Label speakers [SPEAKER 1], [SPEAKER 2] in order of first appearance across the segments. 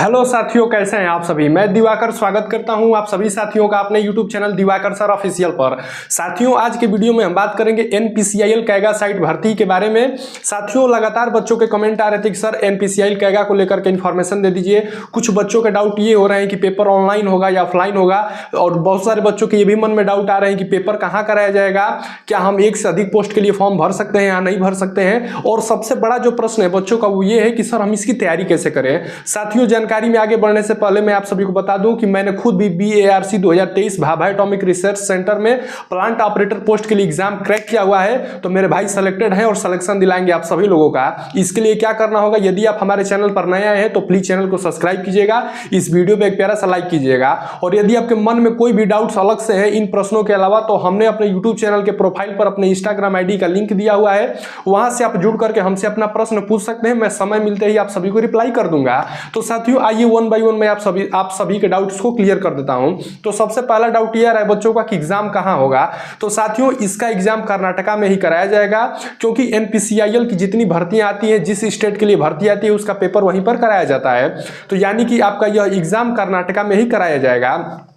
[SPEAKER 1] Hello साथियों, कैसे हैं आप सभी। मैं दिवाकर स्वागत करता हूं आप सभी साथियों का अपने YouTube channel Diwakar sir official पर। साथियों, आज के वीडियो में हम बात करेंगे एनपीसीआईएल कैगा साइट भर्ती के बारे में। साथियों, लगातार बच्चों के कमेंट आ रहे थे कि सर एनपीसीआईएल कैगा को लेकर के इन्फॉर्मेशन दे दीजिए। कुछ बच्चों के डाउट ये हो रहे हैं कि पेपर ऑनलाइन होगा या ऑफलाइन होगा, और बहुत सारे बच्चों के ये भी मन में डाउट आ रहे हैं कि पेपर कहाँ कराया जाएगा, क्या हम एक से अधिक पोस्ट के लिए फॉर्म भर सकते हैं या नहीं भर सकते हैं। और सबसे बड़ा जो प्रश्न है बच्चों का वो ये है कि सर हम इसकी तैयारी कैसे करें। साथियों, जानकारी में आगे बढ़ने से पहले मैं आप सभी को बता दूं कि मैंने खुद भी BARC 2023 Bhabha atomic research centre में प्लांट ऑपरेटर पोस्ट के लिए एग्जाम क्रैक किया हुआ है। तो मेरे भाई सेलेक्टेड हैं और सिलेक्शन दिलाएंगे आप सभी लोगों का। इसके लिए क्या करना होगा, यदि आप हमारे चैनल पर नए आए हैं तो प्लीज चैनल को सब्सक्राइब कीजिएगा, इस वीडियो पे एक प्यारा सा लाइक कीजिएगा। और यदि आपके मन में कोई भी डाउट्स अलग से है इन प्रश्नों के अलावा, तो हमने अपने यूट्यूब चैनल के प्रोफाइल पर अपने इंस्टाग्राम ID का लिंक दिया हुआ है, वहां से आप जुड़ करके हमसे अपना प्रश्न पूछ सकते हैं। मैं समय मिलते ही आप सभी को रिप्लाई कर दूंगा। तो साथियों, आइए वन बाय वन मैं आप सभी के डाउट्स को क्लियर कर देता हूं। तो सबसे पहला डाउट ये है बच्चों का कि एग्जाम कहां होगा। तो साथियों, इसका एग्जाम कर्नाटका में ही कराया जाएगा, क्योंकि एनपीसीआईएल की जितनी भर्तियां आती हैं, जिस स्टेट के लिए भर्ती आती है उसका पेपर वहीं पर कराया जाता है। तो यानी कि आपका यह एग्जाम कर्नाटका में ही कराया जाएगा।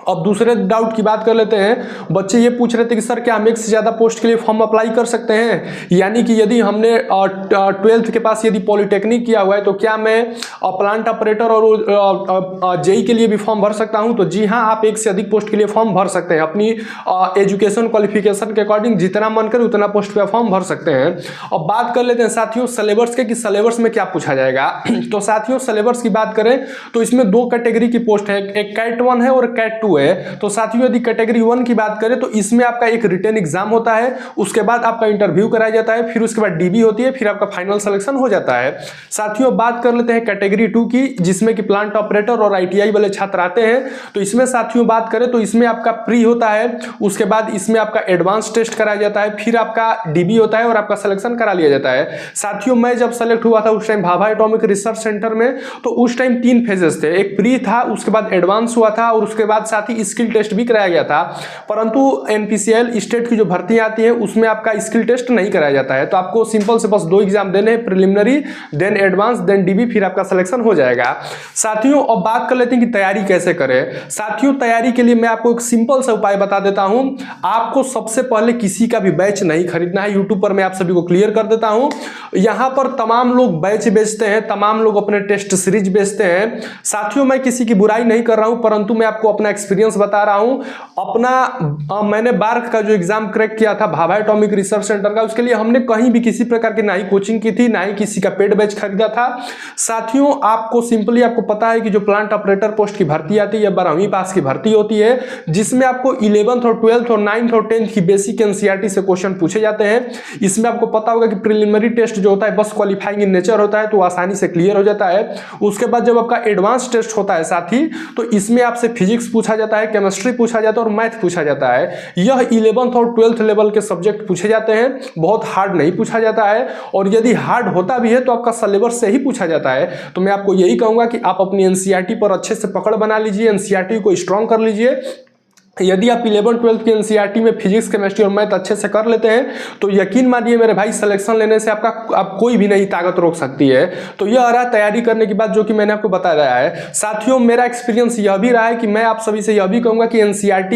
[SPEAKER 1] अब दूसरे डाउट की बात कर लेते हैं। बच्चे ये पूछ रहे थे कि सर क्या हम एक से ज़्यादा पोस्ट के लिए फॉर्म अप्लाई कर सकते हैं, यानी कि यदि हमने 12th के पास यदि पॉलिटेक्निक किया हुआ है तो क्या मैं प्लांट ऑपरेटर और जेई के लिए भी फॉर्म भर सकता हूं। तो जी हाँ, आप एक से अधिक पोस्ट के लिए फॉर्म भर सकते हैं। अपनी एजुकेशन क्वालिफिकेशन के अकॉर्डिंग जितना मन करे उतना पोस्ट पे फॉर्म भर सकते हैं। अब बात कर लेते हैं साथियों सिलेबस के, कि सिलेबस में क्या पूछा जाएगा। तो साथियों, सिलेबस की बात करें तो इसमें दो कैटेगरी की पोस्ट है, एक कैट 1 है और कैट 2 है। तो साथियों, यदि कैटेगरी 1 की बात करें तो इसमें आपका एक रिटन एग्जाम होता है, उसके बाद आपका इंटरव्यू कराया जाता है, फिर उसके बाद डीबी होती है, फिर आपका फाइनल सिलेक्शन हो जाता है। साथियों, बात कर लेते हैं कैटेगरी 2 की, जिसमें कि प्लांट ऑपरेटर और ITI वाले छात्र आते हैं। तो इसमें साथियों बात करें तो इसमें आपका प्री होता है, उसके बाद इसमें आपका एडवांस टेस्ट कराया जाता है, फिर आपका डीबी होता है और आपका सिलेक्शन करा लिया जाता है। साथियों, मैं जब सेलेक्ट हुआ था उस time Bhabha atomic research centre में, तो उस टाइम 3 फेजेस थे, एक प्री था, उसके बाद एडवांस हुआ था और उसके बाद साथ ही स्किल टेस्ट भी कराया गया था। परंतु एनपीसीआईएल स्टेट की जो भर्तियां आती हैं उसमें आपका स्किल टेस्ट नहीं कराया जाता है। तो आपको सिंपल से बस 2 एग्जाम देने हैं, preliminary then advance then DB, फिर आपका सिलेक्शन हो जाएगा। साथियों, अब बात कर लेते हैं कि तैयारी कैसे करें। साथियों, तैयारी के लिए मैं आपको एक सिंपल सा उपाय बता देता हूं। आपको सबसे पहले किसी का भी बैच नहीं खरीदना है। यूट्यूब पर मैं आप सभी को क्लियर कर देता हूं, यहां पर तमाम लोग बैच बेचते हैं, तमाम लोग अपने टेस्ट सीरीज बेचते हैं। साथियों, मैं किसी की बुराई नहीं कर रहा हूं, परंतु मैं आपको अपना एक्सपीरियंस बता रहा हूं। अपना मैंने बार्क का जो एग्जाम क्रैक किया था भाभा एटॉमिक रिसर्च सेंटर का, उसके लिए हमने कहीं भी किसी प्रकार की ना ही कोचिंग की थी, ना ही किसी का पेड बैच खरीदा था। साथियों, आपको सिंपली आपको पता है कि जो प्लांट ऑपरेटर पोस्ट की भर्ती आती है, 12वीं पास की भर्ती होती है, जिसमें आपको 11th और 12th और 9th और 10th की बेसिक NCERT से क्वेश्चन पूछे जाते हैं। इसमें आपको पता होगा कि प्रिलिमिनरी टेस्ट जो होता है बस क्वालिफाइंग इन नेचर होता है, तो आसानी से क्लियर हो जाता है। उसके बाद जब आपका एडवांस टेस्ट होता है साथी, तो इसमें आपसे फिजिक्स पूछा जाता है, केमिस्ट्री पूछा जाता है और मैथ पूछा जाता है। यह 11th और 12th लेवल के सब्जेक्ट पूछे जाते हैं, बहुत हार्ड नहीं पूछा जाता है। और यदि हार्ड होता भी है तो आपका सिलेबस से ही पूछा जाता है। तो मैं आपको यही कहूंगा कि आप अपनी NCERT पर अच्छे से पकड़ बना लीजिए, NCERT को स्ट्रॉन्ग कर लीजिए। यदि आप 11th-12th की NCERT में फिजिक्स केमिस्ट्री और मैथ अच्छे से कर लेते हैं तो यकीन मानिए मेरे भाई, सिलेक्शन लेने से आप कोई भी नहीं ताकत रोक सकती है। तो यह रहा तैयारी करने की बात, जो कि मैंने आपको बताया है। साथियों, मेरा एक्सपीरियंस यह भी रहा है कि मैं आप सभी से यह भी कहूंगा कि NCERT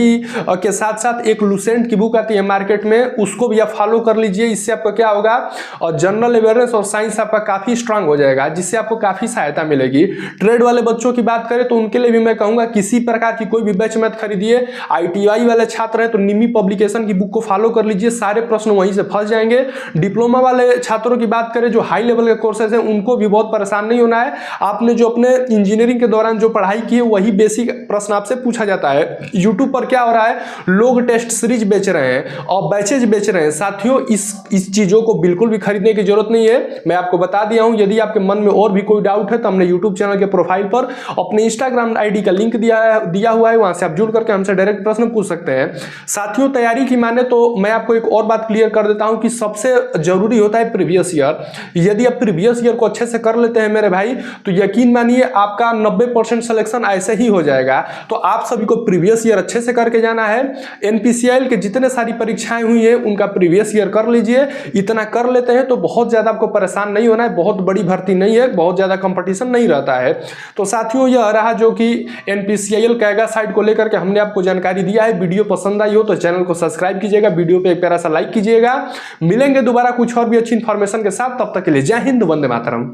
[SPEAKER 1] के साथ साथ एक लुसेंट की बुक आती है मार्केट में, उसको भी आप फॉलो कर लीजिए। इससे आपका क्या होगा, और जनरल अवेयरनेस और साइंस आपका काफी स्ट्रांग हो जाएगा, जिससे आपको काफी सहायता मिलेगी। ट्रेड वाले बच्चों की बात करें तो उनके लिए भी मैं कहूंगा किसी प्रकार की कोई भी बैच मत खरीदिए। ITI वाले छात्र हैं तो निमी पब्लिकेशन की बुक को फॉलो कर लीजिए, सारे प्रश्न वहीं से फंस जाएंगे। डिप्लोमा वाले छात्रों की बात करें, जो हाई लेवल के कोर्सेज हैं, उनको भी बहुत परेशान नहीं होना है। आपने जो अपने इंजीनियरिंग के दौरान जो पढ़ाई की है वही बेसिक प्रश्न आपसे पूछा जाता है। यूट्यूब पर क्या हो रहा है, लोग टेस्ट सीरीज बेच रहे हैं और बैचेज बेच रहे हैं। साथियों, इस चीजों को बिल्कुल भी खरीदने की जरूरत नहीं है। मैं आपको बता दिया हूं। यदि आपके मन में और भी कोई डाउट है तो हमने यूट्यूब चैनल के प्रोफाइल पर अपने इंस्टाग्राम ID का लिंक दिया हुआ है, वहां से आप जुड़ करके हमसे डायरेक्ट डायरेक्ट प्रश्न पूछ सकते हैं। साथियों तैयारी की माने तो मैं आपको एक और बात क्लियर कर देता हूं कि सबसे जरूरी होता है प्रीवियस ईयर। यदि आप प्रीवियस ईयर को अच्छे से कर लेते हैं मेरे भाई, तो यकीन मानिए आपका 90% सिलेक्शन ऐसे ही हो जाएगा। तो आप सभी को प्रीवियस ईयर अच्छे से करके जाना है। एनपीसीआईएल के जितने सारी परीक्षाएं हुई है उनका प्रीवियस ईयर कर लीजिए। इतना कर लेते हैं तो बहुत ज्यादा आपको परेशान नहीं होना है। बहुत बड़ी भर्ती नहीं है, बहुत ज्यादा कंपटीशन नहीं रहता है। तो साथियों यह रहा जो कि एनपीसीआईएल कैगा साइट को लेकर के हमने आपको जानकारी दिया है। वीडियो पसंद आई हो तो चैनल को सब्सक्राइब कीजिएगा, वीडियो पे एक प्यारा सा लाइक कीजिएगा। मिलेंगे दोबारा कुछ और भी अच्छी इंफॉर्मेशन के साथ, तब तक के लिए जय हिंद, वंदे मातरम।